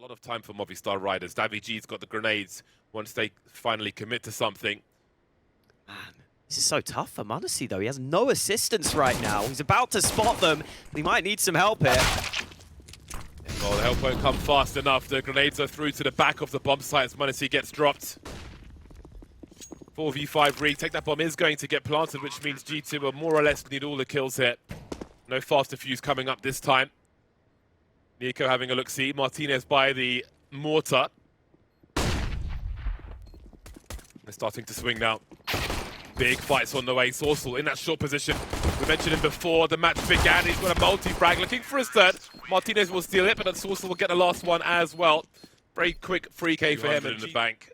lot of time for Movistar Riders. navi's got the grenades once they finally commit to something. Man, this is so tough for montaage though. He has no assistance right now. He's about to spot them, but he might need some help here. Well, the help won't come fast enough. The grenades are through to the back of the bomb site as montaage gets dropped. 4v5 retake. That bomb is going to get planted, which means G2 will more or less need all the kills here. No faster fuse coming up this time. Nico having a look-see. Martinez by the mortar. They're starting to swing now. Big fights on the way. Sourcel in that short position. We mentioned him before. The match began. He's got a multi-frag looking for his third. Martinez will steal it, but then Sourcel will get the last one as well. Very quick free K for him in the bank.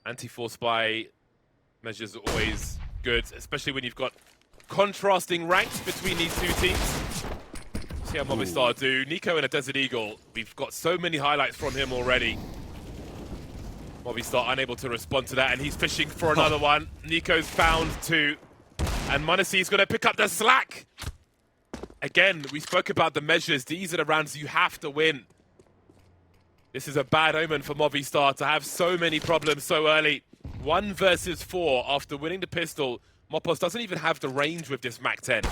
Anti-force spy measures are always good, especially when you've got contrasting ranks between these two teams. See how Movistar do. Nico in a Desert Eagle. We've got so many highlights from him already. Movistar unable to respond to that, and he's fishing for another one. Nico's found two, and montaage going to pick up the slack. Again, we spoke about the measures. These are the rounds you have to win. This is a bad omen for Movistar to have so many problems so early. 1 versus 4 after winning the pistol. Mopos doesn't even have the range with this Mac 10.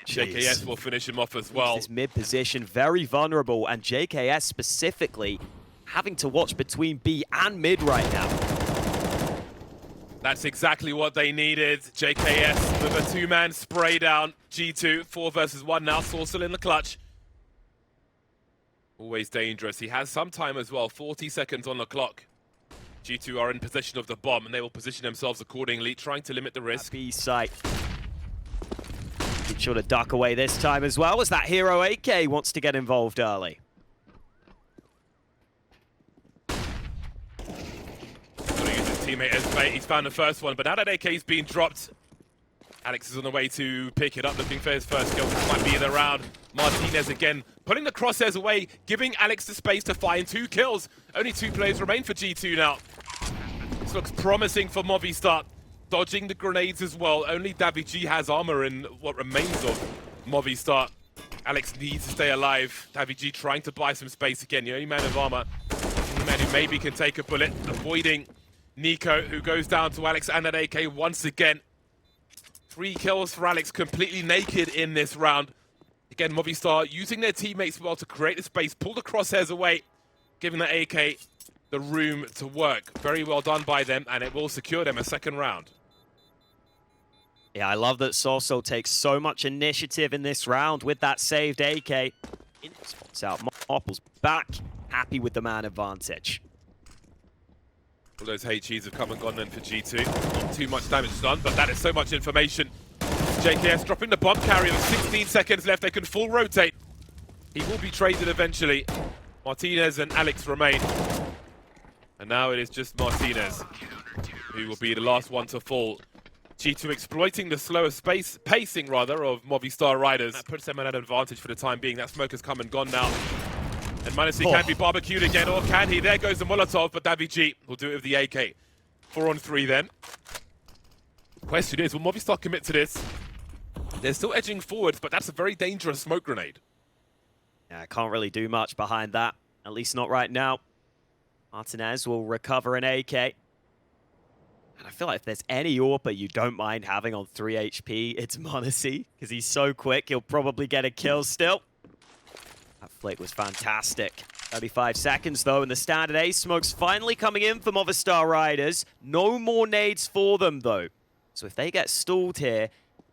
JKS will finish him off as well. This mid position very vulnerable, and JKS specifically having to watch between B and mid right now. That's exactly what they needed. JKS with a two-man spray down. G2, 4 versus 1 now. Sourcel in the clutch. Always dangerous. He has some time as well, 40 seconds on the clock. G2 are in possession of the bomb, and they will position themselves accordingly, trying to limit the risk. B site. Be sure to duck away this time as well, as that hero AK wants to get involved early. Gonna use his teammate as bait. He's found the first one, but now that AK's been dropped, Alex is on the way to pick it up, looking for his first kill. This might be the round. Martinez again, pulling the crosshairs away, giving Alex the space to find 2 kills. Only 2 players remain for G2 now. This looks promising for Movistar. Dodging the grenades as well. Only navi has armor in what remains of Movistar. Alex needs to stay alive. navi trying to buy some space again. The only man of armor. The man who maybe can take a bullet. Avoiding Nico, who goes down to Alex and that AK once again. 3 kills for Alex, completely naked in this round. Again, Movistar using their teammates well to create the space, pull the crosshairs away, giving the AK the room to work. Very well done by them, and it will secure them a second round. Yeah, I love that Sourcel takes so much initiative in this round with that saved AK. Spots out, Mopple's back, happy with the man advantage. All those HEs have come and gone then for G2. Not too much damage done, but that is so much information. JKS dropping the bomb carrier with 16 seconds left. They can full rotate. He will be traded eventually. Martinez and Alex remain. And now it is just Martinez who will be the last one to fall. G2 exploiting the slower pacing of Movistar Riders. That puts them at an advantage for the time being. That smoke has come and gone now. And montaage can be barbecued again, or can he? There goes the Molotov, but navi will do it with the AK. 4 on 3 then. Question is, will Movistar commit to this? They're still edging forwards, but that's a very dangerous smoke grenade. Yeah, can't really do much behind that, at least not right now. Martinez will recover an AK. And I feel like if there's any AWPer you don't mind having on 3 HP, it's montaage, because he's so quick, he'll probably get a kill still. That flick was fantastic. 35 seconds though, and the standard ace smoke's finally coming in for Movistar Riders. No more nades for them though. So if they get stalled here,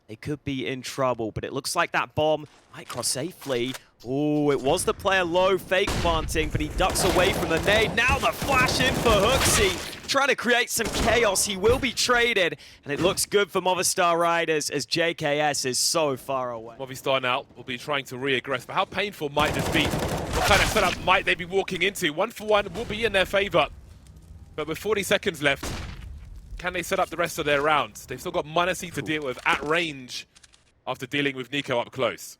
they could be in trouble, but it looks like that bomb might cross safely. Oh, it was the player low, fake planting, but he ducks away from the nade. Now the flash in for HooXi, trying to create some chaos. He will be traded, and it looks good for Movistar Riders as JKS is so far away. Movistar now will be trying to re-aggress, but how painful might this be? What kind of setup might they be walking into? 1 for 1 will be in their favor, but with 40 seconds left, can they set up the rest of their rounds? They've still got montaage to deal with at range after dealing with Nico up close.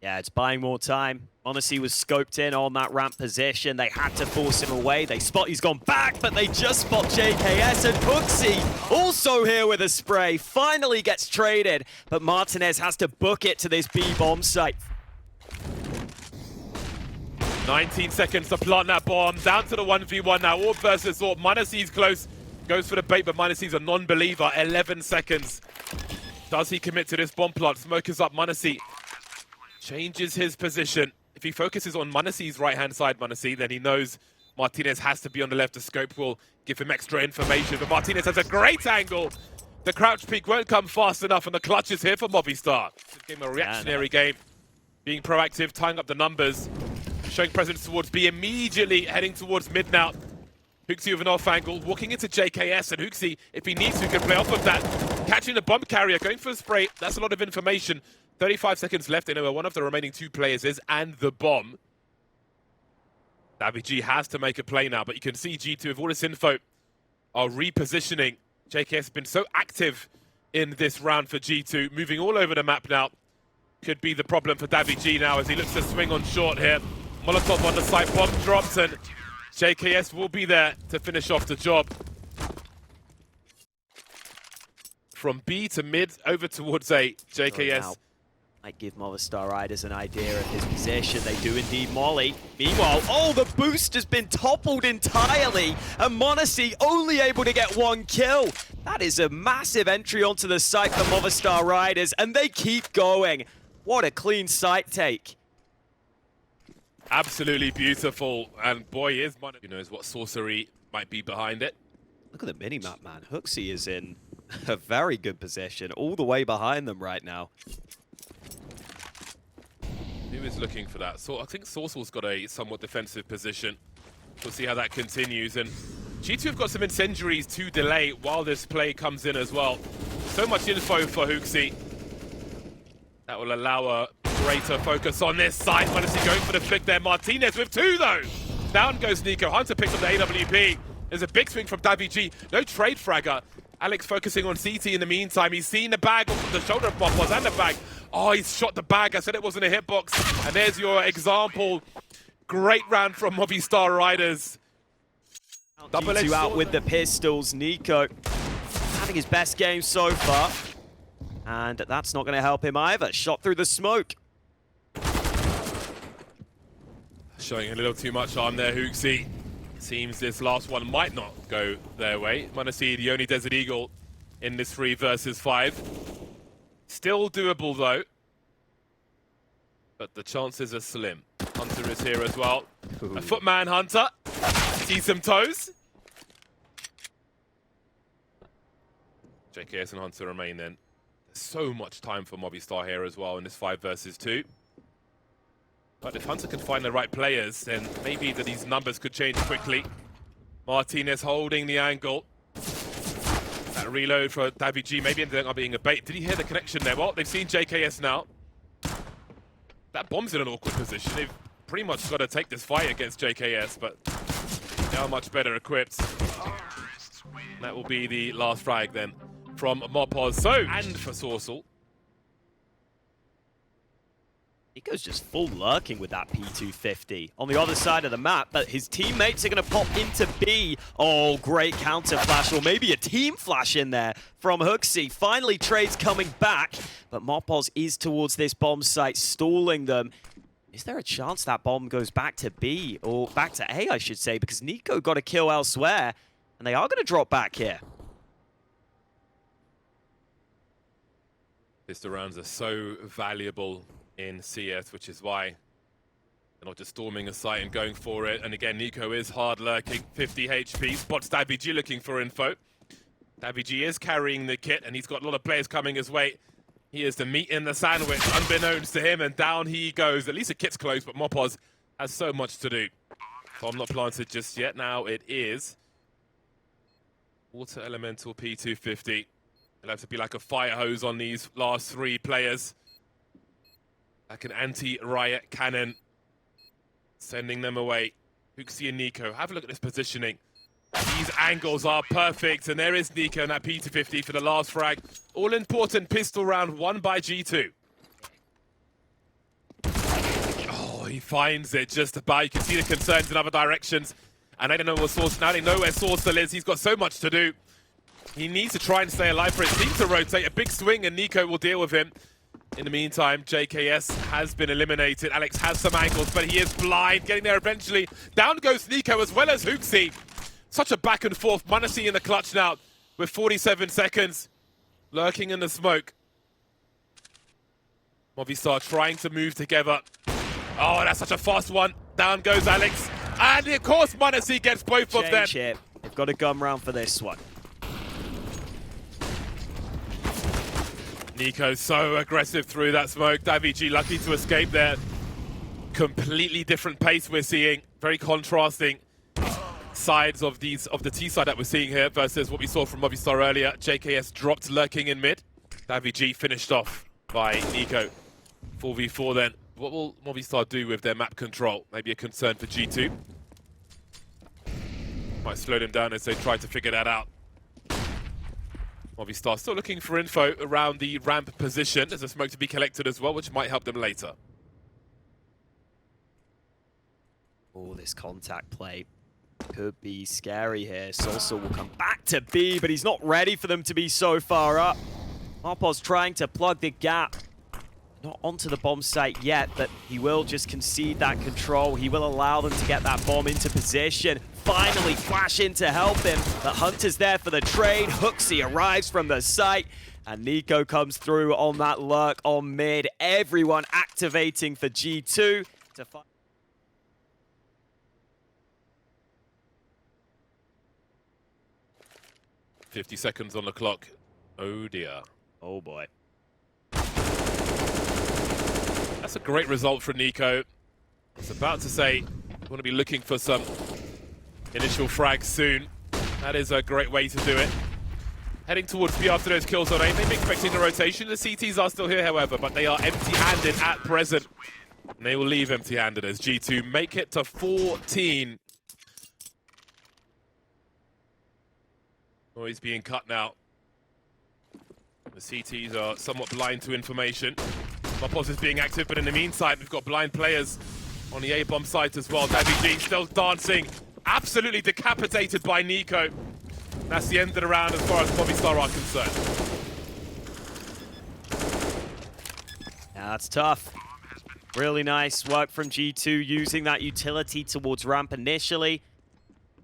Yeah, it's buying more time. montaage was scoped in on that ramp position. They had to force him away. They spot he's gone back, but they just spot JKS, and HooXi also here with a spray. Finally gets traded, but Martinez has to book it to this B bomb site. 19 seconds to plant that bomb. Down to the 1v1 now. Orb versus Orb. monauce's close. Goes for the bait, but monauce's a non-believer. 11 seconds. Does he commit to this bomb plant? Smoke is up. monauce changes his position. If he focuses on monauce's right-hand side, monauce, then he knows Martinez has to be on the left. The scope will give him extra information. But Martinez has a great angle. The crouch peek won't come fast enough, and the clutch is here for Movistar. This game a reactionary game. Being proactive, tying up the numbers, showing presence towards B, immediately heading towards mid now. HooXi with an off angle, walking into JKS, and HooXi, if he needs to, can play off of that. Catching the bomb carrier, going for a spray. That's a lot of information. 35 seconds left. They know where one of the remaining two players is, and the bomb. navi has to make a play now, but you can see G2 with all this info are repositioning. JKS has been so active in this round for G2, moving all over the map now. Could be the problem for navi now as he looks to swing on short here. Molotov on the site, bomb drops, and JKS will be there to finish off the job. From B to mid, over towards A, JKS. Might give Movistar Riders an idea of his position. They do indeed molly. Meanwhile, oh, the boost has been toppled entirely, and monauce only able to get one kill. That is a massive entry onto the site for Movistar Riders, and they keep going. What a clean site take. Absolutely beautiful, and boy, is monauce. Who knows what sorcery might be behind it. Look at the minimap, man. HooXi is in a very good position, all the way behind them right now. Who is looking for that? So I think Sorcel's got a somewhat defensive position. We'll see how that continues. And G2 have got some incendiaries to delay while this play comes in as well. So much info for HooXi. That will allow a greater focus on this side. monauce going for the flick there. Martinez with two, though. Down goes Nico. Hunter picks up the AWP. There's a big swing from navi. No trade fragger. Alex focusing on CT in the meantime. He's seen the bag off the shoulder of Moppos and the bag. Oh, he's shot the bag. I said it wasn't a hitbox. And there's your example. Great round from Movistar Riders. G2 out with the pistols. Nico having his best game so far. And that's not going to help him either. Shot through the smoke. Showing a little too much arm there, HooXi. Seems this last one might not go their way. monauce, the only Desert Eagle in this 3 versus 5. Still doable, though. But the chances are slim. Hunter is here as well. Ooh. A footman Hunter. See some toes. JKS and Hunter remain then. There's so much time for Movistar here as well in this 5 versus 2. But if Hunter can find the right players, then maybe these numbers could change quickly. Martinez holding the angle. That reload for navi maybe ended up being a bait. Did he hear the connection there? Well, they've seen JKS now. That bomb's in an awkward position. They've pretty much got to take this fight against JKS, but they are much better equipped. That will be the last frag then from Moppos. So, and for Sorcel. Nico's just full lurking with that P250 on the other side of the map, but his teammates are going to pop into B. Oh, great counter flash, or maybe a team flash in there from HooXi. Finally, trades coming back, but Moppos is towards this bomb site, stalling them. Is there a chance that bomb goes back to B, or back to A, I should say, because Nico got a kill elsewhere, and they are going to drop back here. Pistol rounds are so valuable in CS, which is why they're not just storming a site and going for it. And again, Nico is hard lurking, 50 HP, spots navi looking for info. navi is carrying the kit, and he's got a lot of players coming his way. He is the meat in the sandwich, unbeknownst to him, and down he goes. At least the kit's close, but Moppos has so much to do. So I'm not planted just yet. Now it is Water Elemental P250. It'll have to be like a fire hose on these last 3 players. Like an anti-riot cannon, sending them away. HooXi and Nico, have a look at this positioning. These angles are perfect, and there is Nico and that P250 for the last frag. All-important pistol round won by G2. Oh, he finds it just about. You can see the concerns in other directions, and they don't know what source. Now they know where Sorcel is. He's got so much to do. He needs to try and stay alive for it. Seems to rotate a big swing, and Nico will deal with him. In the meantime, JKS has been eliminated. Alex has some angles, but he is blind. Getting there eventually. Down goes Nico as well as Hooksy. Such a back and forth. m0NESY in the clutch now with 47 seconds. Lurking in the smoke. Movistar trying to move together. Oh, that's such a fast one. Down goes Alex. And of course, m0NESY gets both of them. Here. They've got to gun round for this one. Nico so aggressive through that smoke. naVi lucky to escape there. Completely different pace we're seeing. Very contrasting sides of the T side that we're seeing here versus what we saw from Movistar earlier. JKS dropped lurking in mid. naVi finished off by Nico. 4v4 then. What will Movistar do with their map control? Maybe a concern for G2. Might slow them down as they try to figure that out. Movistar still looking for info around the ramp position. There's a smoke to be collected as well, which might help them later. Oh, this contact play could be scary here. Salsa will come back to B, but he's not ready for them to be so far up. Marpos trying to plug the gap. Not onto the bomb site yet, but he will just concede that control. He will allow them to get that bomb into position. Finally flash in to help him. The Hunter's there for the trade. Hooksy arrives from the site. And Nico comes through on that lurk on mid. Everyone activating for G2 to fight. .50 seconds on the clock. Oh dear. Oh boy. That's a great result for Nico. I was about to say, we want to be looking for some initial frags soon. That is a great way to do it. Heading towards B after those kills on A. Maybe expecting a rotation. The CTs are still here, however, but they are empty-handed at present. And they will leave empty-handed as G2 make it to 14. Noise being cut now. The CTs are somewhat blind to information. Marpos is being active, but in the meantime, we've got blind players on the A-bomb site as well. naVi still dancing, absolutely decapitated by Nico. That's the end of the round as far as Movistar are concerned. Yeah, that's tough. Really nice work from G2 using that utility towards ramp initially.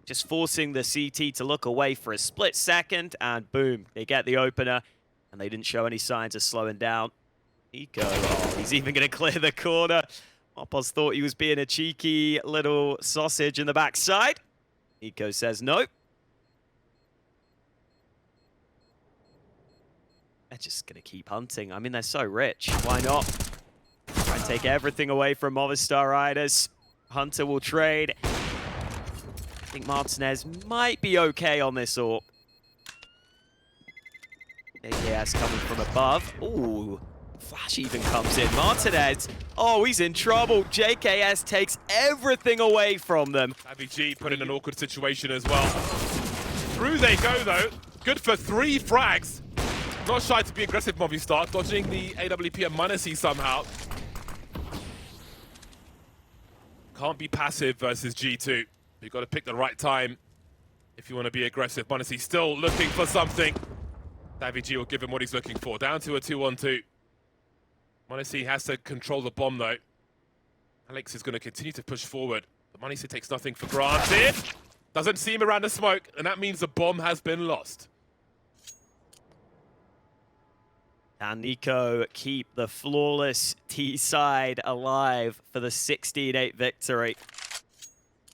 Just forcing the CT to look away for a split second, and boom, they get the opener, and they didn't show any signs of slowing down. Nico, oh, he's even going to clear the corner. Marpos thought he was being a cheeky little sausage in the backside. Nico says no. They're just going to keep hunting. I mean, they're so rich. Why not? Try and take everything away from Movistar Riders. Hunter will trade. I think Martinez might be okay on this AWP. JKS coming from above. Ooh. Flash even comes in. Martinez, oh, he's in trouble. JKS takes everything away from them. naVi put in an awkward situation as well. Through they go, though. Good for 3 frags. Not shy to be aggressive, Movistar. Dodging the AWP and m0NESY somehow. Can't be passive versus G2. You've got to pick the right time if you want to be aggressive. m0NESY still looking for something. naVi will give him what he's looking for. Down to a 2-on-2. m0NESY has to control the bomb, though. Alex is going to continue to push forward. But m0NESY takes nothing for granted. Doesn't see him around the smoke, and that means the bomb has been lost. Can Nico keep the flawless T-side alive for the 16-8 victory?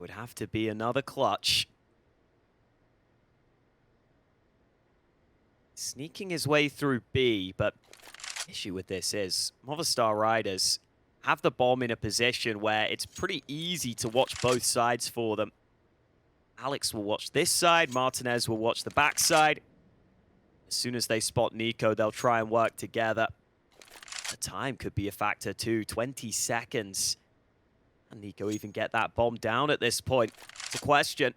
Would have to be another clutch. Sneaking his way through B, but issue with this is Movistar Riders have the bomb in a position where it's pretty easy to watch both sides for them. Alex will watch this side, Martinez will watch the back side. As soon as they spot Nico, they'll try and work together. The time could be a factor too, 20 seconds. Can Nico even get that bomb down at this point? It's a question.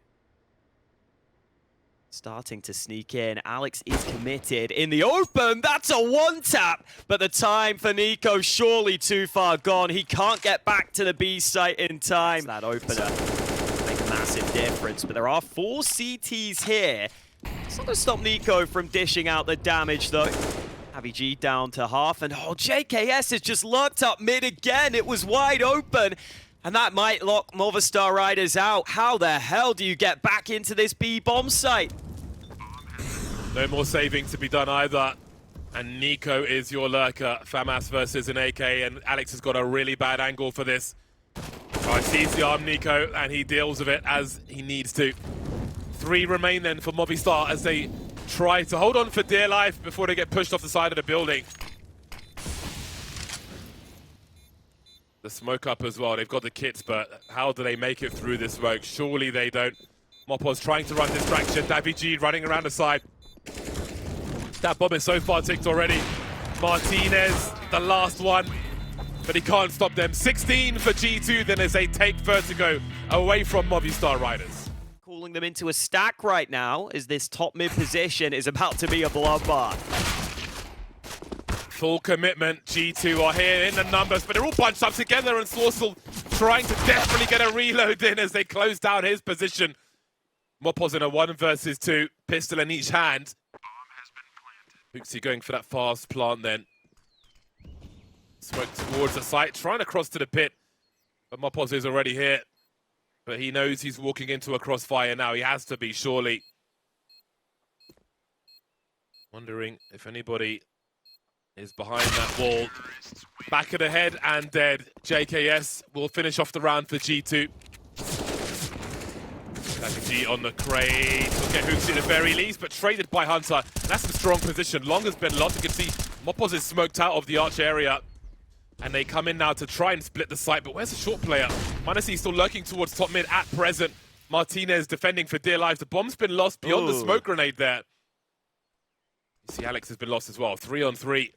Starting to sneak in. Alex is committed in the open. That's a one-tap. But the time for Nico surely too far gone. He can't get back to the B site in time. That opener make a massive difference. But there are 4 CTs here. It's not going to stop Nico from dishing out the damage, though. NaVi down to half, and oh, JKS has just lurked up mid again. It was wide open, and that might lock Movistar Riders out. How the hell do you get back into this B bomb site? No more saving to be done either. And Nico is your lurker. FAMAS versus an AK, and Alex has got a really bad angle for this. He sees the arm, Nico, and he deals with it as he needs to. 3 remain then for Movistar as they try to hold on for dear life before they get pushed off the side of the building. The smoke up as well. They've got the kits, but how do they make it through this smoke? Surely they don't. Mopo's trying to run distraction. NaVi running around the side. That bomb is so far ticked already. Martinez, the last one, but he can't stop them. 16 for G2, then as they take Vertigo away from Movistar Riders. Calling them into a stack right now as this top mid position is about to be a bloodbath. Full commitment. G2 are here in the numbers, but they're all bunched up together, and Sorsel trying to desperately get a reload in as they close down his position. Mopo's in a 1 versus 2, pistol in each hand. Fuxi going for that fast plant then. Smoke towards the site, trying to cross to the pit, but Mopos is already here. But he knows he's walking into a crossfire now. He has to be, surely. Wondering if anybody is behind that wall. Back of the head and dead. JKS will finish off the round for G2. G on the crate. Will get Hoopsy at the very least, but traded by Hunter. And that's some strong position. Long has been lost. You can see Mopos is smoked out of the arch area. And they come in now to try and split the site. But where's the short player? Manasi still lurking towards top mid at present. Martinez defending for dear life. The bomb's been lost beyond the smoke grenade there. You see Alex has been lost as well. 3 on 3.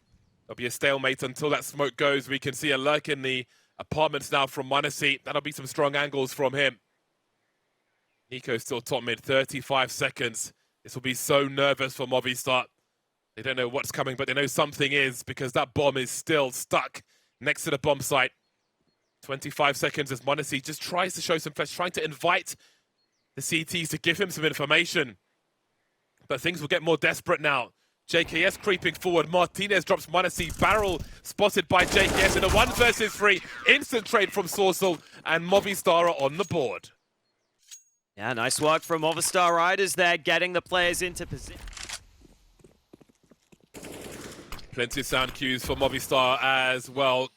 There'll be a stalemate until that smoke goes. We can see a lurk in the apartments now from Manasi. That'll be some strong angles from him. Nico still top mid, 35 seconds. This will be so nervous for Movistar. They don't know what's coming, but they know something is, because that bomb is still stuck next to the bomb site. 25 seconds as Monesi just tries to show some flesh, trying to invite the CTs to give him some information. But things will get more desperate now. JKS creeping forward. Martinez drops Monesi. Barrel spotted by JKS in a 1 versus 3. Instant trade from Sorsel, and Movistar are on the board. Yeah, nice work from Movistar Riders there, getting the players into position. Plenty of sound cues for Movistar as well.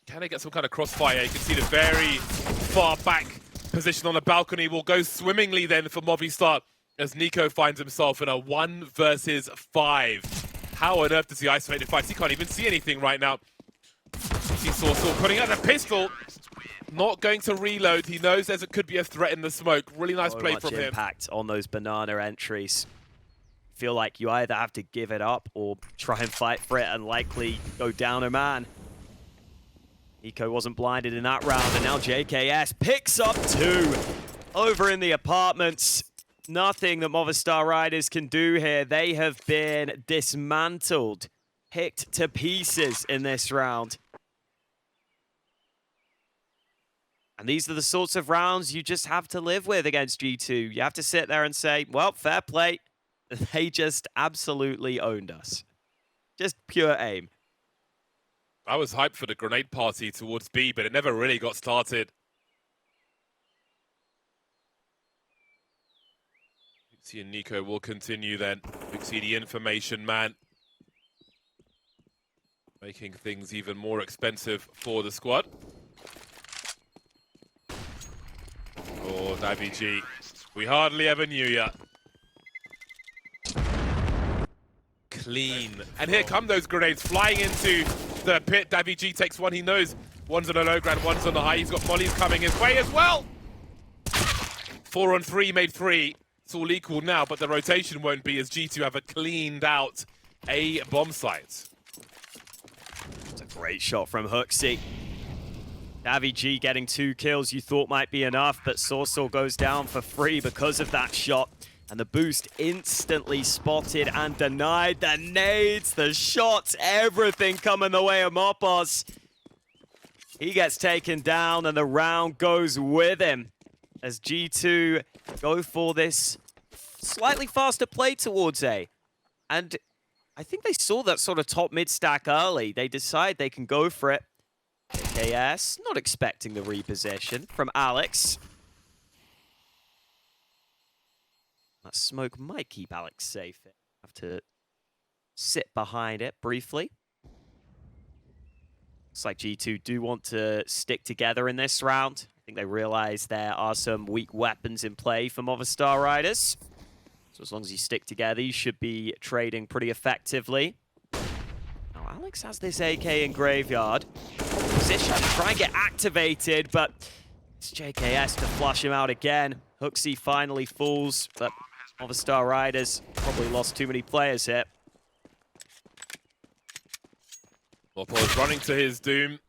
Can they get some kind of crossfire? You can see the very far back position on the balcony will go swimmingly then for Movistar as Nico finds himself in a 1 versus 5. How on earth does he isolate the fights? He can't even see anything right now. You see Sorsel putting out a pistol. Not going to reload. He knows there could be a threat in the smoke. Really nice play from him. Impact on those banana entries. Feel like you either have to give it up or try and fight for it and likely go down a man. Nico wasn't blinded in that round, and now JKS picks up 2 over in the apartments. Nothing that Movistar Riders can do here. They have been dismantled, picked to pieces in this round. And these are the sorts of rounds you just have to live with against G2. You have to sit there and say, well, fair play. They just absolutely owned us. Just pure aim. I was hyped for the grenade party towards B, but it never really got started. Fuxi and Nico will continue then. Fuxi, the information man. Making things even more expensive for the squad. Oh, NaVi, we hardly ever knew ya. Clean. And here come those grenades flying into the pit. NaVi takes one. He knows one's on the low ground, one's on the high. He's got mollies coming his way as well. 4 on 3, made 3. It's all equal now, but the rotation won't be as G2 have cleaned out a bomb site. It's a great shot from Huxi. NaVi getting 2 kills you thought might be enough, but Sorsel goes down for free because of that shot. And the boost instantly spotted and denied. The nades, the shots, everything coming the way of Mopos. He gets taken down and the round goes with him as G2 go for this slightly faster play towards A. And I think they saw that sort of top mid stack early. They decide they can go for it. KS not expecting the reposition from Alex. That smoke might keep Alex safe. Have to sit behind it briefly. Looks like G2 do want to stick together in this round. I think they realize there are some weak weapons in play for Movistar Riders. So as long as you stick together, you should be trading pretty effectively. Now, Alex has this AK in Graveyard. Position to try and get activated, but it's JKS to flush him out again. Hooksy finally falls, but Movistar Riders probably lost too many players here. Mopoz running to his doom.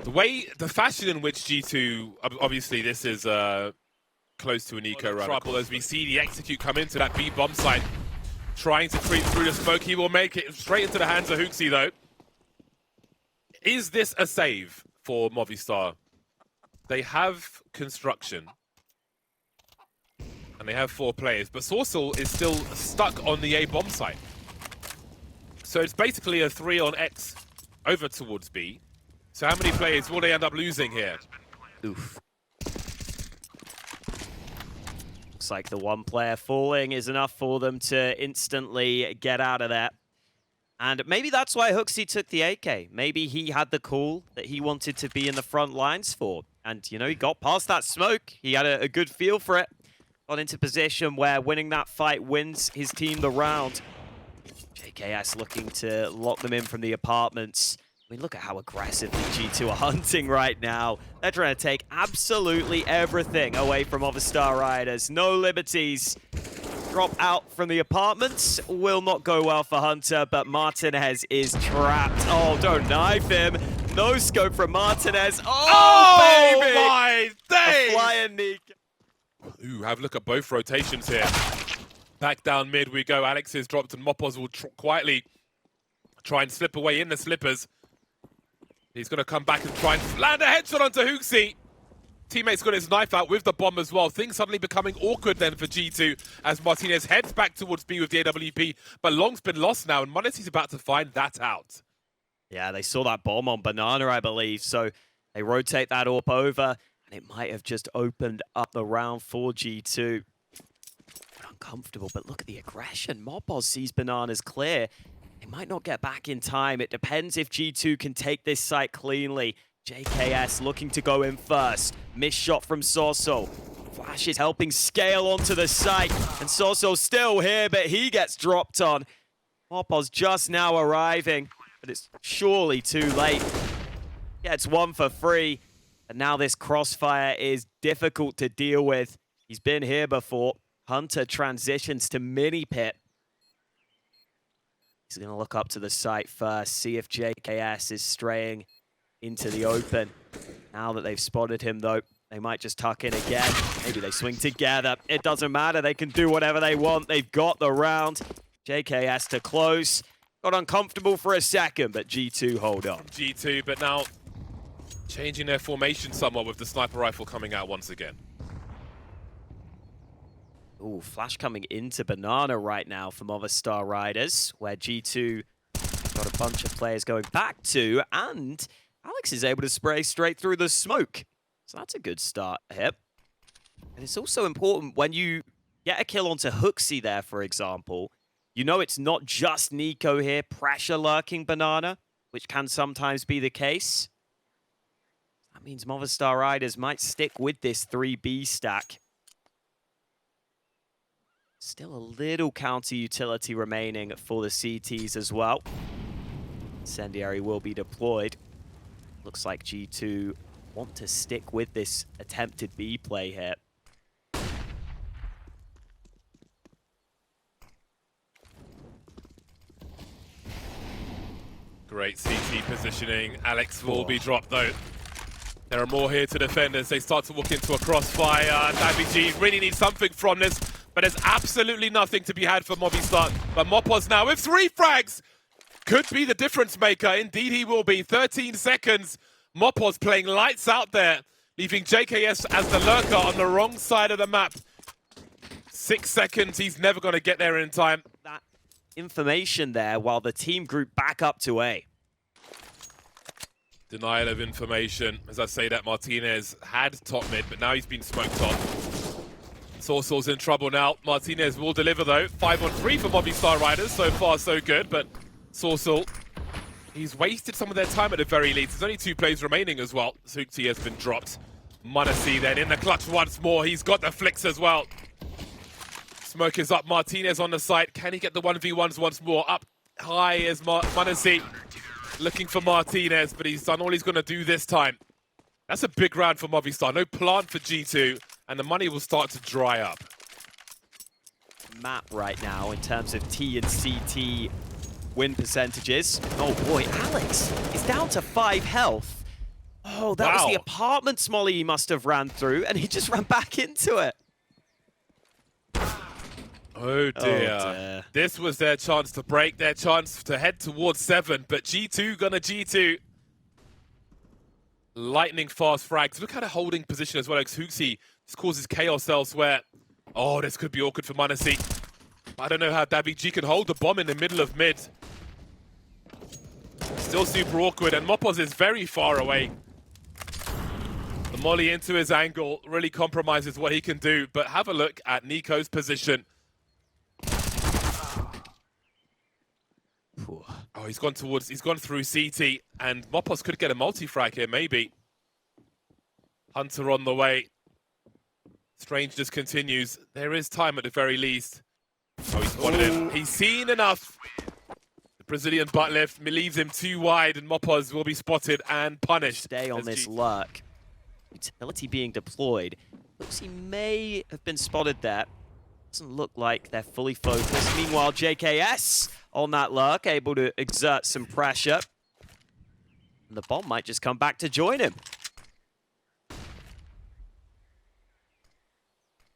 The fashion in which G2, obviously this is close to an eco run. Trouble as we see the execute come into that B bomb site, trying to creep through the smoke. He will make it straight into the hands of Hooksy though. Is this a save for Movistar? They have construction. And they have 4 players, but Sorcel is still stuck on the A bomb site. So it's basically a 3 on X over towards B. So how many players will they end up losing here? Oof. Looks like the one player falling is enough for them to instantly get out of there. And maybe that's why Hooksy took the AK. Maybe he had the call that he wanted to be in the front lines for. And, you know, he got past that smoke. He had a good feel for it. Got into position where winning that fight wins his team the round. JKS looking to lock them in from the apartments. I mean, look at how aggressively G2 are hunting right now. They're trying to take absolutely everything away from Movistar Riders. No liberties. Drop out from the apartments will not go well for Hunter, but Martinez is trapped. Oh, don't knife him. No scope from Martinez. Oh baby! My days! A flying Nico. Ooh, have a look at both rotations here. Back down mid we go. Alex is dropped and Mopoz will quietly try and slip away in the slippers. He's going to come back and try and land a headshot onto Hooksy. Teammate's got his knife out with the bomb as well. Things suddenly becoming awkward then for G2 as Martinez heads back towards B with the AWP. But Long's been lost now and Monetti's about to find that out. Yeah, they saw that bomb on Banana, I believe. So they rotate that AWP over and it might have just opened up the round for G2. Uncomfortable, but look at the aggression. Mopoz sees Bananas clear. They might not get back in time. It depends if G2 can take this site cleanly. JKS looking to go in first. Missed shot from Sorso. Flash is helping scale onto the site. And Sorso's still here, but he gets dropped on. Mopoz just now arriving, but it's surely too late. Gets one for free. And now this crossfire is difficult to deal with. He's been here before. Hunter transitions to mini pit. He's going to look up to the site first, see if JKS is straying into the open. Now that they've spotted him, though, they might just tuck in again. Maybe they swing together. It doesn't matter. They can do whatever they want. They've got the round. JKS to close. Got uncomfortable for a second, but G2 hold on. G2, but now changing their formation somewhat with the sniper rifle coming out once again. Ooh, flash coming into Banana right now for Movistar Riders, where G2 got a bunch of players going back to, and Alex is able to spray straight through the smoke. So that's a good start here. And it's also important when you get a kill onto Hooksy there, for example, you know it's not just Nico here pressure lurking Banana, which can sometimes be the case. That means Movistar Riders might stick with this 3B stack. Still a little counter utility remaining for the CTs as well. Incendiary will be deployed. Looks like G2 want to stick with this attempted B play here. Great CT positioning. Alex will be dropped though. There are more here to defend as they start to walk into a crossfire. NaVi G really needs something from this, but there's absolutely nothing to be had for Movistar. But Mopoz now with 3 frags could be the difference maker. Indeed he will be. 13 seconds. Mopoz playing lights out there, leaving JKS as the lurker on the wrong side of the map. 6 seconds. He's never going to get there in time. That information there while the team group back up to A. Denial of information. As I say that, Martinez had top mid, but now he's been smoked off. Sorcel's in trouble now. Martinez will deliver though. 5-on-3 for Movistar Riders. So far, so good, but Sorcel, he's wasted some of their time at the very least. There's only 2 plays remaining as well. Zukti has been dropped. Manasi then in the clutch once more. He's got the flicks as well. Smoke is up. Martinez on the site. Can he get the 1v1s once more? Up high is Manasi. Looking for Martinez, but he's done all he's going to do this time. That's a big round for Movistar. No plant for G2, and the money will start to dry up. Map right now in terms of T and CT win percentages. Oh boy, Alex is down to 5 health. Oh, that was the apartment Smolly he must have ran through, and he just ran back into it. Oh dear. This was their chance to break, their chance to head towards 7, but G2 gonna G2. Lightning fast frags. Look at a holding position as well. Xuxi just causes chaos elsewhere. Oh, this could be awkward for Manasi. I don't know how Davi G can hold the bomb in the middle of mid. Still super awkward, and Mopos is very far away. The molly into his angle really compromises what he can do, but have a look at Nico's position. Oh, he's gone through CT, and Mopos could get a multi-frag here, maybe. Hunter on the way. Strange just continues. There is time at the very least. Oh, he's spotted him. He's seen enough. The Brazilian butt lift leaves him too wide, and Mopos will be spotted and punished. Stay on this lurk. Utility being deployed. Looks he may have been spotted there. Doesn't look like they're fully focused. Meanwhile, JKS on that lurk, able to exert some pressure. And the bomb might just come back to join him.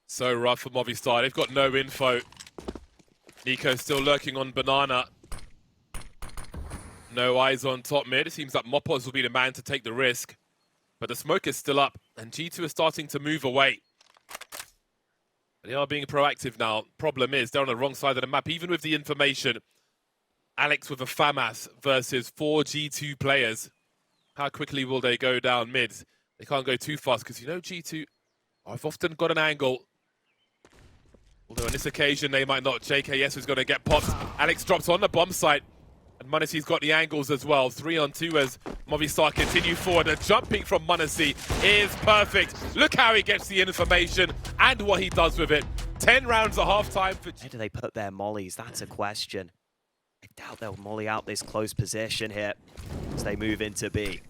So rough for Movistar. They've got no info. Nico still lurking on Banana. No eyes on top mid. It seems like Mopos will be the man to take the risk. But the smoke is still up, and G2 is starting to move away. They are being proactive now. Problem is, they're on the wrong side of the map, even with the information. Alex with a FAMAS versus 4 G2 players. How quickly will they go down mid? They can't go too fast, because you know G2, I've often got an angle. Although on this occasion, they might not. JKS is going to get popped. Alex drops on the bomb site. And Manasi's got the angles as well. 3-on-2 as Movistar continue forward. The jump peek from Manasi is perfect. Look how he gets the information and what he does with it. 10 rounds at halftime. Where do they put their mollies? That's a question. I doubt they'll molly out this close position here as they move into B.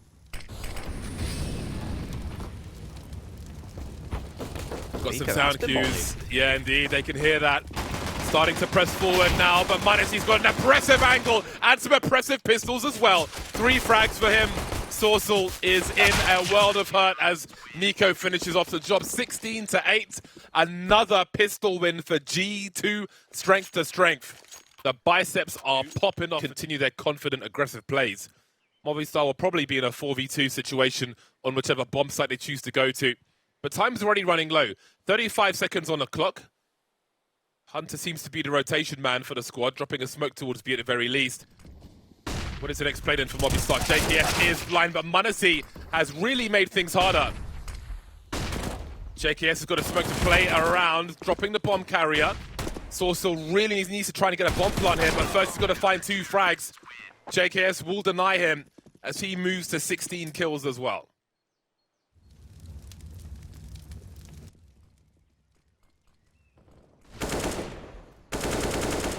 Got some sound cues. Yeah, indeed. They can hear that. Starting to press forward now, but Manasi's got an impressive angle and some impressive pistols as well. 3 frags for him. Sorcel is in a world of hurt as Nico finishes off the job. 16-8. Another pistol win for G2. Strength to strength. The biceps are popping off. Continue their confident, aggressive plays. Movistar will probably be in a 4v2 situation on whichever bomb site they choose to go to. But time's already running low. 35 seconds on the clock. Hunter seems to be the rotation man for the squad, dropping a smoke towards B at the very least. What is the next play then for Movistar? JKS is blind, but Manasi has really made things harder. JKS has got a smoke to play around, dropping the bomb carrier. Sorcel really needs to try and get a bomb plant here, but first he's got to find 2 frags. JKS will deny him as he moves to 16 kills as well.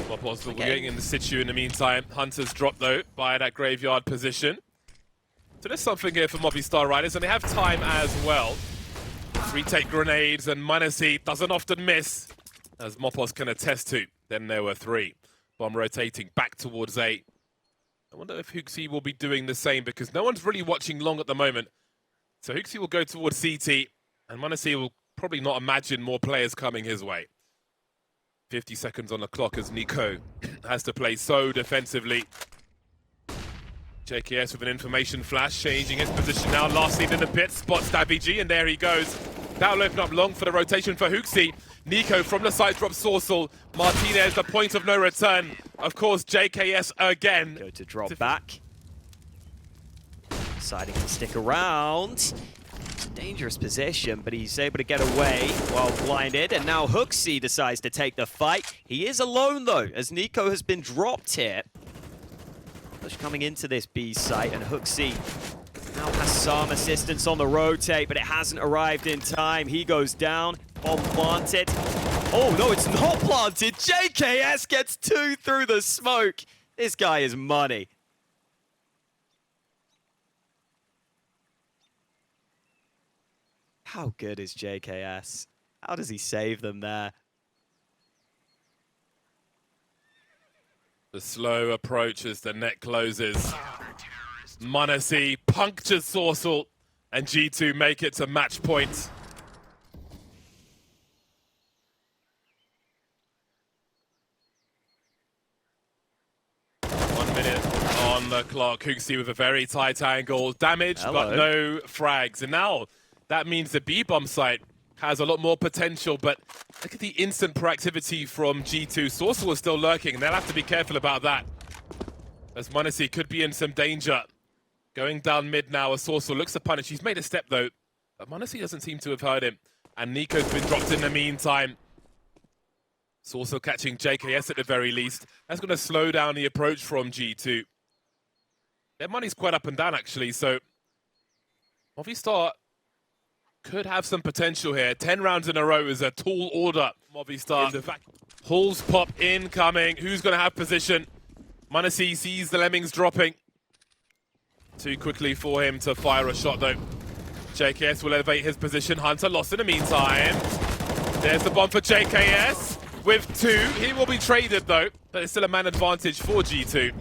Mopos getting in the situ in the meantime. Hunter's dropped though by that graveyard position. So there's something here for Movistar Riders, and they have time as well. Retake grenades, and Manasi doesn't often miss, as Mopos can attest to. Then there were 3. Bomb rotating back towards A. I wonder if Huxi will be doing the same, because no one's really watching long at the moment. So Huxi will go towards CT, and Manasi will probably not imagine more players coming his way. 50 seconds on the clock as Nico has to play so defensively. JKS with an information flash, changing his position now. Last seen in the pit, spots Davi G, and there he goes. That'll open up long for the rotation for Huxi. Nico from the side drops Sorcel. Martinez, the point of no return. of course, JKS again. Go to drop back. Deciding to stick around. It's a dangerous position, but he's able to get away while blinded. And now HooXi decides to take the fight. He is alone, though, as NiKo has been dropped here. Push coming into this B site, and HooXi now has some assistance on the rotate, but it hasn't arrived in time. He goes down, bomb planted. Oh, no, it's not planted. JKS gets 2 through the smoke. This guy is money. How good is JKS? How does he save them there? The slow approach as the net closes. m0NESY punctures Sourcel, and G2 make it to match point. On the clock, HooXi with a very tight angle, damage but no frags, and now that means the B-bomb site has a lot more potential, but look at the instant proactivity from G2. Sourcel is still lurking, and they'll have to be careful about that, as m0NESY could be in some danger. Going down mid now as Sourcel looks to punish. He's made a step though, but m0NESY doesn't seem to have heard him, and NiKo's been dropped in the meantime. Sourcel catching JKS at the very least. That's going to slow down the approach from G2. Their money's quite up and down, actually, so Movistar could have some potential here. 10 rounds in a row is a tall order. Movistar. Hulls pop incoming. Who's going to have position? m0NESY sees the lemmings dropping. Too quickly for him to fire a shot, though. JKS will elevate his position. Hunter lost in the meantime. There's the bomb for JKS. With 2, he will be traded though, but it's still a man advantage for G2.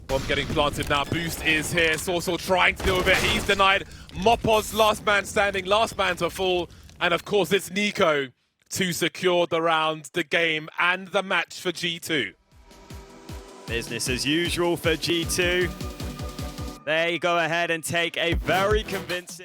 Bomb getting planted now, boost is here, Sourcel trying to deal with it, he's denied. Mopoz, last man standing, last man to fall, and of course it's NiKo to secure the round, the game, and the match for G2. Business as usual for G2. They go ahead and take a very convincing...